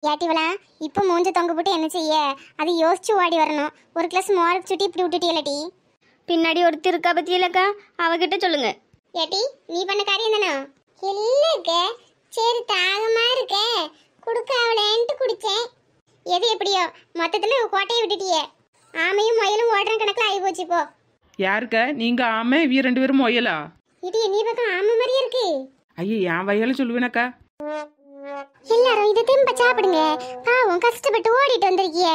ஏட்டிவளா இப்போ மூஞ்ச தொங்க போட்டு என்ன செய்ய? அது யோசிச்சு ஓடி வரணும். ஒரு கிளாஸ் மோர் சுட்டி இப்படி விட்டுட்டியலடி. பின்னாடி ஒருத்தர் இருக்கா பத்தியலக்கா, அவகிட்ட சொல்லுங்க. ஏட்டி நீ பண்ண காரியம் தானே? இல்லைக்க, சரி தாகமா இருக்கே குடுக்க அவளேன்ட்டு குடிச்சேன். எது எப்படியோ மொத்தத்துல கோட்டையை விட்டுட்டியே. ஆமையும் முயலும் ஓடுற கணக்குல ஆகி போச்சு இப்போ. யாருக்க நீங்க ஆமை இவ 2 பேரும் முயலா? இடி நீ பக்கம் ஆமை மாதிரியே இருக்கு. ஐயா என் வயல சொல்லுவேனக்கா. எல்லாரும் இதை திரும்ப சாப்பிடுங்க. பாவம் கஷ்டப்பட்டு ஓடிட்டு வந்திருக்கிய.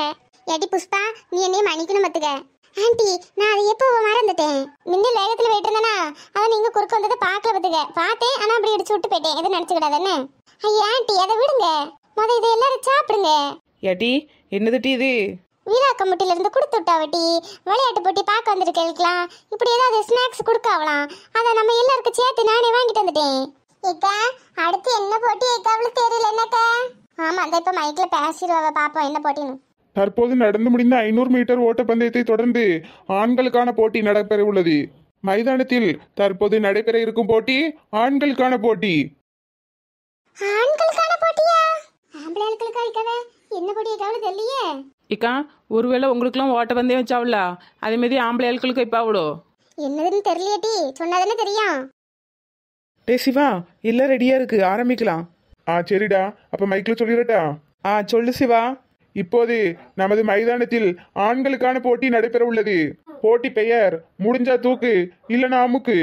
ஏட்டி புஷ்பா நீ என்னையும் மன்னிக்கணும் பத்துக்க. ஆண்டி நான் அதை எப்போ மறந்துட்டேன். முன்ன வேகத்துல போயிட்டு இருந்தானா அதை நீங்க குறுக்க வந்ததை பார்க்கல பத்துக்க. பார்த்தேன் ஆனா அப்படி அடிச்சு விட்டு போயிட்டேன். எதுவும் நினைச்சுக்கிடாதானே? ஐயா ஆண்டி அதை விடுங்க. இதை எல்லாரும் சாப்பிடுங்க. ஏட்டி என்னதுட்டி இது? வீராக்கம்பட்டில இருந்து கொடுத்து விட்டாவட்டி. விளையாட்டு போட்டி பார்க்க வந்திருக்கலாம். இப்படி ஏதாவது ஸ்நாக்ஸ் கொடுக்காவலாம். அதை நம்ம எல்லாருக்கும் சேர்த்து நானே வாங்கிட்டு வந்துட்டேன். ஏக்கா அடுத்து என்ன போட்டி ஏக்காவளு தெரியல என்னக்கா? ஆமா அந்த இப்ப மைக்ல பேசிடுவாங்க, பாப்போம் என்ன போட்டின்னு. தற்போது நடந்து முடிந்த 500 மீட்டர் ஓட்டப்பந்தயத்தை தொடர்ந்து ஆண்களுக்கான போட்டி நடைபெற உள்ளது. மைதானத்தில் தற்போது நடைபெற இருக்கும் போட்டி ஆண்களுக்கான போட்டி. ஆண்களுக்கான போட்டியா? ஆம்பளைகளுக்கு வைக்கவே என்ன போட்டி ஏக்காவளு தெரியலையே. இக்கா ஒருவேளை உங்களுக்குலாம் ஓட்ட பந்தயம் வச்சாவளா? அதே மாதிரி ஆம்பளை ஆட்களுக்கு இப்போ அவ்வளோ என்னதுன்னு தெரியலையேட்டி, சொன்னாதானே தெரியும். டே சிவா எல்லாம் ரெடியா இருக்கு, ஆரம்பிக்கலாம். சரிடா, அப்ப மைக்ல சொல்லிடட்டா? சொல்லு சிவா. இப்போது நமது மைதானத்தில் ஆண்களுக்கான போட்டி நடைபெற உள்ளது. போட்டி பெயர் முடிஞ்சா தூக்கு இல்லனா அமுக்கு.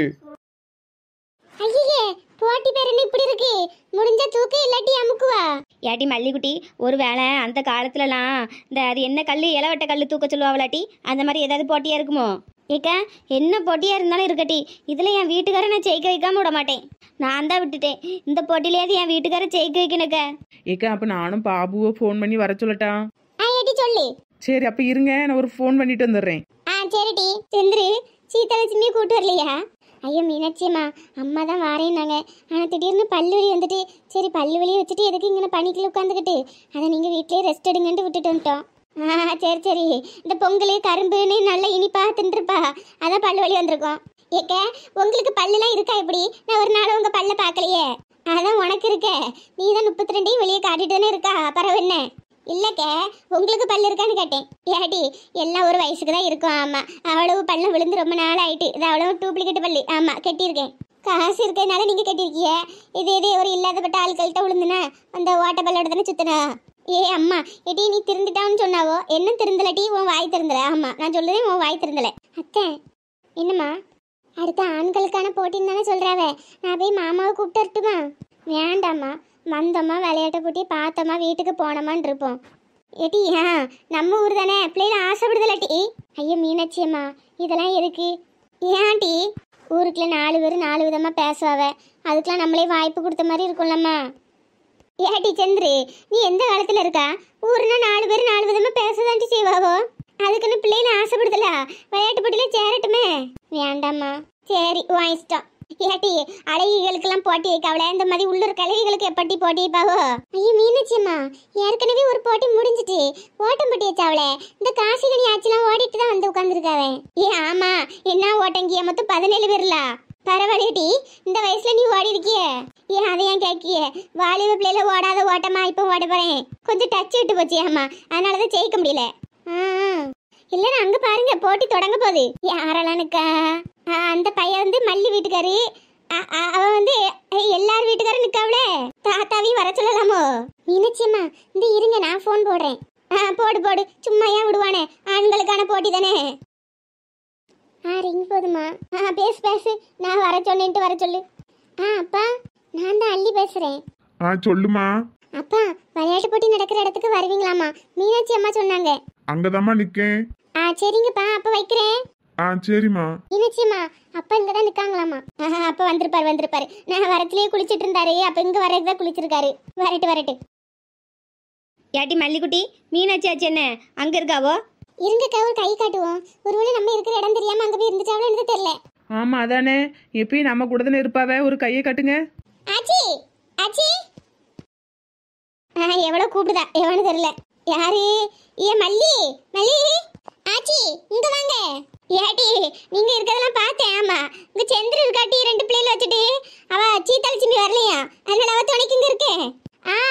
ஐயே போட்டி பேர் என்ன இப்படி இருக்கு? முடிஞ்ச தூக்கு இல்லாட்டி அமுக்குவா? ஏட்டி மல்லிக்குட்டி, ஒரு வேளை அந்த காலத்துலலாம் இந்த அது என்ன கல், இலவட்ட கல் தூக்க சொல்லுவாங்களாட்டி, அந்த மாதிரி ஏதாவது போட்டியா இருக்குமோ? ஏக்கா என்ன போட்டியா இருந்தாலும் இருக்கட்டி, இதுல என் வீட்டுக்கார நான் ஜெயிக்க வைக்காம விட மாட்டேன். நான் தான் விட்டுட்டேன். இந்த போட்டியிலேயாவது என் வீட்டுக்கார ஜெயிக்க வைக்கணுக்கா. ஏக்கா அப்ப நானும் பாபுவை ஃபோன் பண்ணி வர சொல்லட்டா? ஏட்டி சொல்லு. சரி அப்ப இருங்க, நான் ஒரு ஃபோன் பண்ணிட்டு வந்துடுறேன். சரிடி செந்திரு சீதாலட்சுமியை கூட்டு வரலையா? ஐயோ மீனாட்சியம்மா அம்மா தான் வாரேன்னாங்க. ஆனால் திடீர்னு பல்லு வலி வந்துட்டு சரி பல்லு வலியை வச்சுட்டு எதுக்கு இங்கே பணிக்கில் உட்காந்துக்கிட்டு அதை நீங்கள் வீட்டிலேயே ரெஸ்ட் எடுங்கன்ட்டு விட்டுட்டு வந்துட்டோம். சரி சரி இந்த பொங்கல் கரும்புன்னு நல்லா இனிப்பா தின்றுப்பா, அதான் பல்லு வலி வந்திருக்கோம். ஏக்க உங்களுக்கு பல்லுலாம் இருக்கா? எப்படி நான் ஒரு நாள் உங்கள் பல்ல பார்க்கலையே. அதான் உனக்கு இருக்க, நீ தான் 32 வெளியே காட்டிட்டு தானே இருக்கா, பரவ என்ன? இல்லைக்க உங்களுக்கு பல்லு இருக்கான்னு கேட்டேன். ஏடி எல்லாம் ஒரு வயசுக்கு தான் இருக்கும். ஆமாம் அவ்வளவு பல்ல விழுந்து ரொம்ப நாள் ஆயிட்டு. இது அவ்வளவு டூப்ளிகேட் பல்லு. ஆமாம் கட்டியிருக்கேன். காசு இருக்கனால நீங்கள் கட்டியிருக்கிய. இதே ஒரு இல்லாதப்பட்ட ஆட்கள்கிட்ட விழுந்துனா அந்த ஓட்ட பல்லோட தானே சுத்தினா. அம்மா ஏடி நீ திருந்துட்டான்னு சொன்னாவோ என்ன திருந்தலட்டி? உன் வாய் திருந்தல. ஆமாம் நான் சொல்லுறேன் உன் வாய் திருந்தல. அத்தை என்னம்மா அடுத்த ஆண்களுக்கான போட்டின்னு தானே சொல்கிறாவே, நான் போய் மாமாவை கூப்பிட்டு வரட்டுமா? வேண்டாம்மா, வந்தோமா விளையாட்ட போட்டி பார்த்தோமா வீட்டுக்கு போனோமான்னு இருப்போம். ஏட்டி நம்ம ஊர் தானே, பிள்ளைல ஆசைப்படுதலாட்டி. ஐயோ மீனாட்சியம்மா இதெல்லாம் எதுக்கு? ஏன்டி ஊருக்குள்ள 4 பேர் 4 விதமாக பேசுவாவே, அதுக்கெலாம் நம்மளே வாய்ப்பு கொடுத்த மாதிரி இருக்கும்லம்மா. ஏட்டி சந்திரு நீ எந்த காலத்தில் இருக்கா? ஊருன்னா 4 பேர் 4 விதமாக பேசதாண்டி செய்வாவோ. அதுக்குன்னு பிள்ளைல ஆசைப்படுதல விளையாட்டு போட்டியில சேரட்டுமே. வேண்டாம்மா சரி உன் இஷ்டம். ஏட்டி அழகிகளுக்கெல்லாம் போட்டி வைக்காவல, இந்த மாதிரி உள்ளூர் கழகிகளுக்கு எப்படி போட்டி வைப்பாவோ? ஐயோ மீனாட்சியம்மா ஏற்கனவே ஒரு போட்டி முடிஞ்சிட்டு ஓட்டம் போட்டி வச்சாவளே. இந்த காசிகனி ஆச்சுலாம் ஓடிட்டு தான் வந்து உட்காந்துருக்காவே. ஆமா என்ன ஓட்டங்கிய மொத்தம் 17 பேர்ல. பரவாயில்லையடி இந்த வயசுல நீ ஓடி இருக்கிய. அதை ஏன் கேட்கிய? வாலிப பிள்ளைல ஓடாத ஓட்டமா இப்போ ஓட போறேன். கொஞ்சம் டச் விட்டு போச்சு. ஆமா அதனாலதான் ஜெயிக்க முடியல. இல்லைன்னா அங்க பாருங்க போட்டி தொடங்க போகுது. யாரெல்லாம்க்கா? அந்த பையன் வந்து மல்லி வீட்டுக்காரு. அவன் வந்து எல்லார் வீட்டுக்காரும் நிக்காவளே. தாத்தாவையும் வர சொல்லலாமோ? மீனாட்சியம்மா இந்த இருங்க நான் போன் போடுறேன். போடு போடு, சும்மா ஏன் விடுவானே, ஆண்களுக்கான போட்டி தானே. ரிங் போதுமா? பேசு பேசு, நான் வர சொன்னேன்ட்டு வர சொல்லு. அப்பா நான் தான் அள்ளி பேசுறேன். சொல்லுமா. அப்பா விளையாட்டு போட்டி நடக்கிற இடத்துக்கு வருவீங்களாமா? மீனாட்சி அம்மா சொன்னாங்க. அங்கதாம்மா நிக்கேன். சரிங்கப்பா அப்ப வைக்கிறேன். சரிம்மா. மீனாட்சியம்மா அப்பா இங்கதான் நிக்காங்களாமா. அப்ப வந்திருப்பாரு. நான் வரத்திலேயே குளிச்சிட்டு இருந்தாரு, அப்ப இங்க வரதுதான் குளிச்சிருக்காரு. வரட்டு. ஏட்டி மல்லிக்குட்டி, மீனாட்சி ஆச்சு என்ன அங்க இருக்காவோ? இருங்கக்கா ஒரு கை காட்டுவோம். ஒருவேளை நம்ம இருக்கிற இடம் தெரியாம அங்க போய் இருந்துச்சாவளோ எனக்கு தெரியல. ஆமா அதானே, எப்பயும் நம்ம கூட தானே இருப்பாவே. ஒரு கையை காட்டுங்க. ஆச்சி ஆச்சி எவ்வளவு கூப்பிடுதா எவனு தெரியல. யாரு? மல்லி ஆச்சி இங்க வாங்க. ஏட்டி நீங்க இருக்கதெல்லாம் பார்த்தேன். ஆமா இங்க சந்திர இருக்காட்டி 2 பிள்ளைகளை வச்சுட்டு அவ சீதாலட்சுமி வரலையா, அதனால அவ துணைக்கு இங்க இருக்கேன்.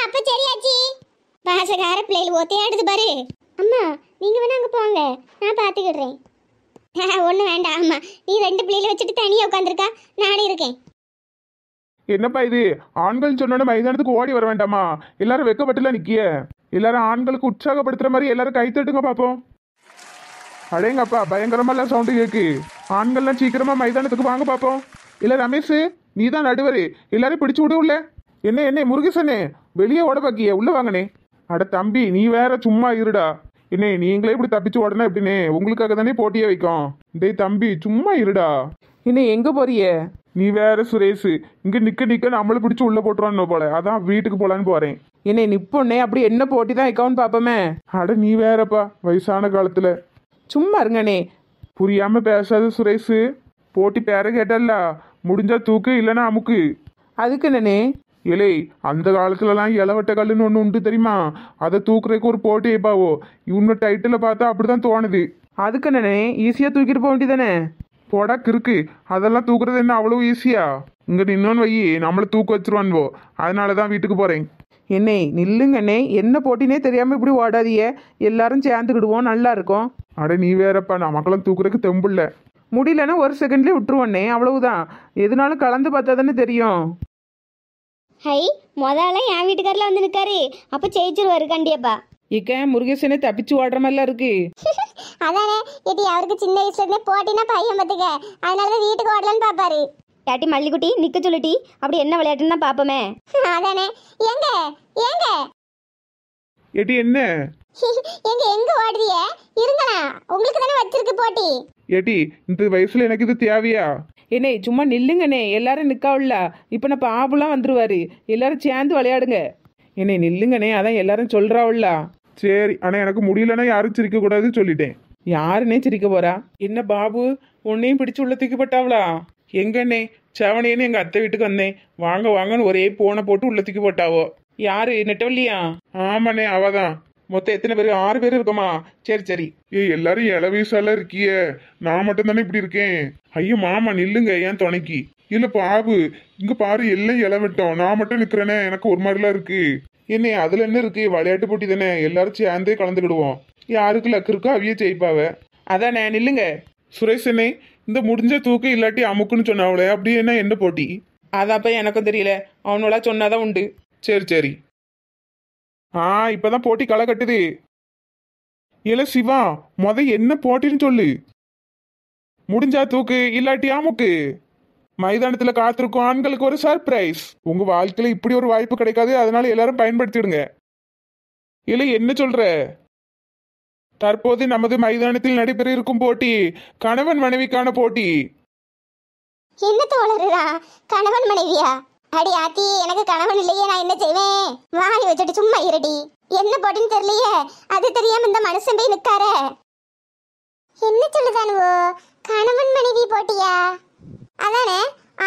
அப்ப சரி ஆச்சி. பாசக்கார பிள்ளைகள் ஒத்தையாடுது பாரு. அம்மா நீங்க வேணா அங்க போங்க, நான் பாத்துக்கிடுறேன். ஒண்ணு வேண்டாம் அம்மா, நீ 2 பிள்ளைகளை வச்சுட்டு தனியா உட்காந்துருக்கா, நானே இருக்கேன். என்னப்பா இது, ஆண்கள் சொன்னோட மைதானத்துக்கு ஓடி வர வேண்டாமா? எல்லாரும் வெக்கப்பட்டுல நிக்கிய. எல்லாரும் ஆண்களுக்கு உற்சாகப்படுத்துற மாதிரி எல்லாரும் கை தட்டுங்க பாப்போம். அடேங்கப்பா, பயங்கரமா எல்லாம் சவுண்டு கேக்கு. ஆண்கள்லாம் சீக்கிரமா மைதானத்துக்கு வாங்க பாப்போம். இல்ல ரமேஷ், நீ தான் நடுவரு, எல்லாரும் பிடிச்சு விடு உள்ள. என்ன முருகேசனே, வெளியே ஓட பாக்கிய, உள்ள வாங்கனே. அட தம்பி, நீ வேற சும்மா இருடா. என்ன நீங்களே இப்படி தப்பிச்சு ஓடனா எப்படின்னு? உங்களுக்காக தானே போட்டியே வைக்கும். டேய் தம்பி, சும்மா இருடா. என்ன எங்க போறிய? நீ வேற சுரேஷ், இங்க நிக்க நம்மள பிடிச்சு உள்ள போட்டுருவான்னு போல, அதான் வீட்டுக்கு போலான்னு போறேன். என்ன நிப்பொன்னே, அப்படி என்ன போட்டி தான் வைக்கான்னு பாப்போமே. அட நீ வேறப்பா, வயசான காலத்துல. சும்மா இருங்கண்ணே. புரியாம பேசாத சுரேஷ். போட்டி பேர கேட்டல்ல, முடிஞ்சா தூக்கு இல்லைன்னா அமுக்கு. அதுக்கு என்னண்ணே? இலை, அந்த காலத்துலலாம் இளவட்ட கல்லுன்னு ஒன்று உண்டு தெரியுமா? அதை தூக்குறதுக்கு ஒரு போட்டி வைப்பாவோ. இவனோட டைட்டில் பார்த்தா அப்படிதான் தோணுது. அதுக்கு என்னண்ணே, ஈஸியா தூக்கிட்டு போக வேண்டியதானே? போடா கிறுக்கு, அதெல்லாம் தூக்குறது என்ன அவ்வளவு ஈஸியா? இங்க நின்னோன்னு வை, நம்மள தூக்க வச்சிருவான்வோ. அதனாலதான் வீட்டுக்கு போறேன். என்னே நில்லுங்கண்ணே, என்ன போட்டினே தெரியாம இப்படி ஓடாதீங்க. எல்லாரும் சேர்ந்துக்கிடுவோம், நல்லா இருக்கும். அட நீ வேறப்பா, நமக்கெல்லாம் தூக்குறதுக்கு தெம்புள்ள. முடியலன்னா ஒரு செகண்ட்லேயே விட்டுருவோண்ணே, அவ்வளவுதான். எதுனாலும் கலந்து பார்த்தா தானே தெரியும். ஹை, முதல்ல என் வீட்டுக்காரில் வந்து நிற்காரு, அப்போ ஜெயிச்சிருவாரு கண்டியப்பா. இக்க முருகேசனே தப்பிச்சு ஓடுற மாதிரிலாம் இருக்கு. அதானே இது, அவருக்கு சின்ன வயசுல இருந்தே போட்டினா பையன் பத்துக்க, அதனாலதான் வீட்டுக்கு ஓடலான்னு பாப்பாரு. ஏட்டி மல்லிக்குட்டி நிற்க சொல்லிட்டி, அப்படி என்ன விளையாட்டுன்னு தான் பார்ப்போமே. அதானே. ஏங்க ஏங்க ஏட்டி என்ன எங்க ஓடுறிய? இருங்களா, உங்களுக்கு தானே வச்சிருக்கு போட்டி. ஏட்டி, இந்த வயசுல எனக்கு இது தேவையா? என்னே சும்மா நில்லுங்கண்ணே, எல்லாரும் நிற்காவில்ல. இப்போ நான் பாபுலாம் வந்துருவாரு, எல்லாரும் சேர்ந்து விளையாடுங்க. என்னே நில்லுங்கண்ணே, அதான் எல்லாரும் சொல்றாவில்ல. சரி, ஆனா எனக்கு முடியலன்னா யாரும் சிரிக்க கூடாதுன்னு சொல்லிட்டேன். யாருன்னே சிரிக்க போறா? என்ன பாபு, உன்னையும் பிடிச்சு உள்ள தூக்கிப்பட்டாவளா? எங்கண்ணே, செவனேன்னு எங்க அத்தை வீட்டுக்கு வந்தேன். வாங்க வாங்கன்னு ஒரே போனை போட்டு உள்ள தூக்கி போட்டாவோ. யாரு, நெட்டவள்ளியா? ஆமாண்ணே, அவதான். மொத்தம் எத்தனை பேர்? 6 பேர் இருக்கோமா? சரி சரி. எல்லாரும் இள வயசால இருக்கிய, நான் மட்டும் தானே இப்படி இருக்கேன். ஐயோ மாமா நில்லுங்க, ஏன் துணைக்கு? இல்ல பாபு, இங்க பாரு, எல்லாம் இளவட்டம், நான் மட்டும் நிக்கிறேனே, எனக்கு ஒரு மாதிரிலாம் இருக்கு. என்ன அதுல என்ன இருக்கு? விளையாட்டு போட்டி தானே, எல்லாரும் சேர்ந்தே கலந்துக்கிடுவோம். யாருக்கு லக்கு இருக்கோ அவையே ஜெயிப்பாவ. அதானே, நில்லுங்க. சுரேஷ் அண்ணே, இந்த முடிஞ்ச தூக்கு இல்லாட்டி அமுக்குன்னு சொன்னாவளே, அப்படி என்ன போட்டி? அதாப்ப எனக்கும் தெரியல, அவனோட சொன்னாதான் உண்டு. சரி சரி. இப்பதான் போட்டி களை கட்டுது. இல்ல சிவா, என்ன போட்டின்னு சொல்லு. முடிஞ்சா தூக்கு இல்லாட்டி அமுக்கு. மைதானத்துல காத்திருக்கும் ஆண்களுக்கு ஒரு சர்ப்ரைஸ். உங்க வாழ்க்கையில இப்படி ஒரு வாய்ப்பு கிடைக்காது, அதனால எல்லாரும் பயன்படுத்திடுங்க. இல்ல என்ன சொல்ற? தற்போது நமது மைதானத்தில் நடைபெற இருக்கும் போட்டி கணவன் மனைவிக்கான போட்டி. என்ன தோழரா, கணவன் மனைவியா? அடி ஆத்தி, எனக்கு கணவன் இல்லையே, நான் என்ன செய்வேன்? வாய் வச்சுட்டு சும்மா இருடி. என்ன போட்டின்னு தெரியலையே, அது தெரியாம இந்த மனுஷன் போய் நிக்கார. என்ன சொல்லுதானுவோ, கணவன் மனைவி போட்டியா? அதானே,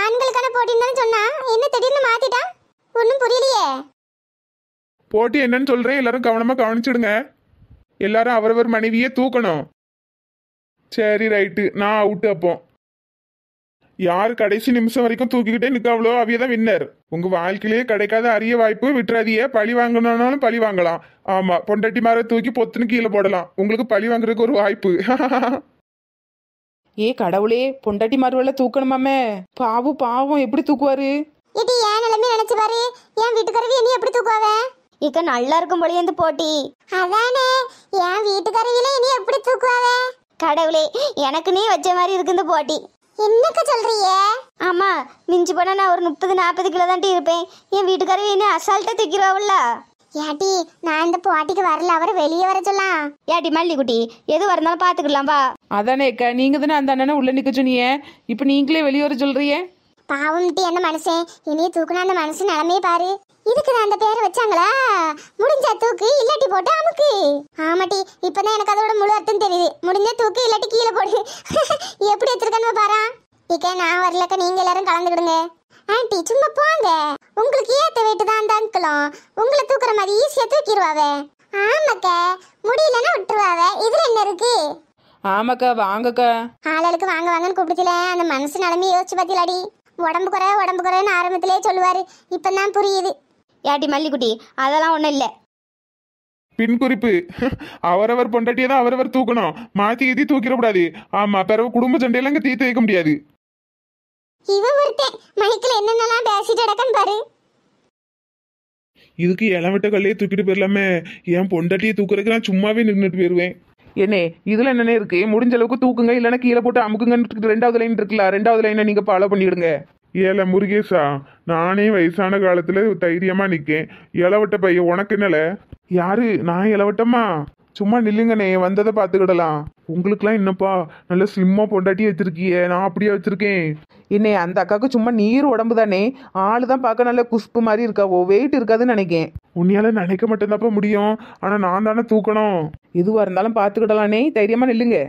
ஆண்களுக்கான போட்டின்னு தானே சொன்னா, என்ன திடீர்னு மாத்திட்டான்? ஒன்னும் புரியலையே. போட்டி என்னன்னு சொல்றேன், எல்லாரும் கவனமா கவனிச்சிடுங்க. எல்லாரும் அவரவர் மனைவியே தூக்கணும். சரி ரைட்டு, நான் அவுட்டு. அப்போ யார் கடைசி நிமிஷம் வரைக்கும் தூக்கிக்கிட்டே நிக்காவளோ அவையதான் வின்னர். உங்க வாழ்க்கையிலேயே கிடைக்காத அரிய வாய்ப்பு, விட்டுறாதிய. பழி வாங்கணும்னாலும் பழி வாங்கலாம். ஆமா, பொண்டாட்டி மார தூக்கி பொத்துன்னு கீழே போடலாம். உங்களுக்கு பழி வாங்குறதுக்கு ஒரு வாய்ப்பு. ஏ கடவுளே, பொண்டாட்டி மார்வல தூக்கணுமாமே. பாவு பாவம், எப்படி தூக்குவாரு? இது ஏன் நிலைமை நினைச்சு பாரு, என் வீட்டுக்காரவி என்ன எப்படி தூக்குவாவே? இக்க நல்லா இருக்கும் போலயே இந்த போட்டி. அதானே, என் வீட்டுக்காரவில இனி எப்படி தூக்குவாவே? கடவுளே, எனக்கு நீ வச்ச மாதிரி இருக்கு இந்த போட்டி. என்னக்க சொல்றிய? ஆமா, மிஞ்சி போனா நான் ஒரு 30-40 கிலோ தாண்டி இருப்பேன். என் வீட்டுக்காரவி என்ன அசால்ட்டா தூக்கிடுவாவுல்ல. ஏட்டி, நான் இந்த போட்டிக்கு வரல, அவரை வெளியே வர சொல்லலாம். ஏட்டி மல்லிக்குட்டி, எது வரனாலும் பாத்துக்கலாம் வா. அதானே அக்கா, நீங்க தானே அந்த அண்ணனை உள்ள நிக்க சொன்னீங்க, இப்ப நீங்களே வெளியே வர சொல்றீங்க. பாவம்ட்டி அந்த மனுஷன், இனியே தூக்குனா அந்த மனுஷன் நிலமே பாரு. இதுக்கு தான் அந்த பேரை வச்சாங்களா? முடிஞ்சா தூக்கு இல்லாட்டி போட்டு அமுக்கு. ஆமாட்டி, இப்பதான் எனக்கு அதோட முழு அர்த்தம் தெரியுது. முடிஞ்சா தூக்கு இல்லாட்டி கீழே போடு. எப்படி வச்சிருக்கானு பாரா. இக்க நான் வரலக்க, நீங்க எல்லாரும் கலந்துக்கிடுங்க. ஆண்டி சும்மா போங்க, உங்களுக்கு ஏத்த வெயிட்டு தான் அந்த அங்கிளும் உங்களை தூக்குற மாதிரி ஈஸியா தூக்கிடுவாவே. ஆமாக்க, முடியலன்னா விட்டுருவாவே. இதுல என்ன இருக்கு? ஆமாக்கா, வாங்கக்கா. ஆளுக்கு வாங்க வாங்கன்னு கூப்பிடுச்சுல, அந்த மனசு நிலைமை யோசிச்சு பாத்திலாடி. உடம்பு குறைன்னு ஆரம்பத்திலே சொல்லுவாரு, இப்பதான் புரியுது. ஏட்டி மல்லிக்குட்டி, அதெல்லாம் ஒன்றும் இல்லை. பின் குறிப்பு அவரவர் பொண்டாட்டியை தான் அவரவர் தூக்கணும், மாத்தி கீத்தி தூக்கிடக்கூடாது. ஆமா, பிறகு குடும்ப சண்டையெல்லாம் இங்க தீர்த்து வைக்க முடியாது. இவன் ஒருத்தன் மைக்கில் என்னென்னலாம் பேசிட்டு கிடக்கான்னு பாரு. இதுக்கு இளவட்ட கல்லையே தூக்கிட்டு போயிடலாமே, என் பொண்டாட்டியை தூக்குறதுக்கு நான் சும்மாவே நின்றுட்டு போயிருவேன். என்னே இதுல என்னென்ன இருக்கு? முடிஞ்ச அளவுக்கு தூக்குங்க, இல்லைன்னா கீழே போட்டு அமுக்குங்கன்னு 2வது லைன் இருக்குல்ல, 2வது லைனை நீங்க ஃபாலோ பண்ணிடுங்க. ஏல முருகேசா, நானே வயசான காலத்துல தைரியமா நிக்கேன், இளவட்ட பையன் உனக்கு என்னல? யாரு? நான் இளவட்டமா? சும்மா நில்லுங்கண்ணே, வந்ததை பார்த்துக்கிடலாம். உங்களுக்குலாம் என்னப்பா நல்ல ஸ்லிம்மா பொண்டாட்டி வச்சிருக்கியே, நான் அப்படியே வச்சிருக்கேன். என்னே அந்த அக்காவுக்கு சும்மா நீர் உடம்பு தானே, ஆளு தான் பார்க்க நல்ல குஸ்பு மாதிரி இருக்காவோ, வெயிட் இருக்காதுன்னு நினைக்கேன். உன்னையால நினைக்க மட்டும்தான்ப்பா முடியும், ஆனா நான் தானே தூக்கணும். எதுவாக இருந்தாலும் பார்த்துக்கிடலானே, தைரியமா நில்லுங்க.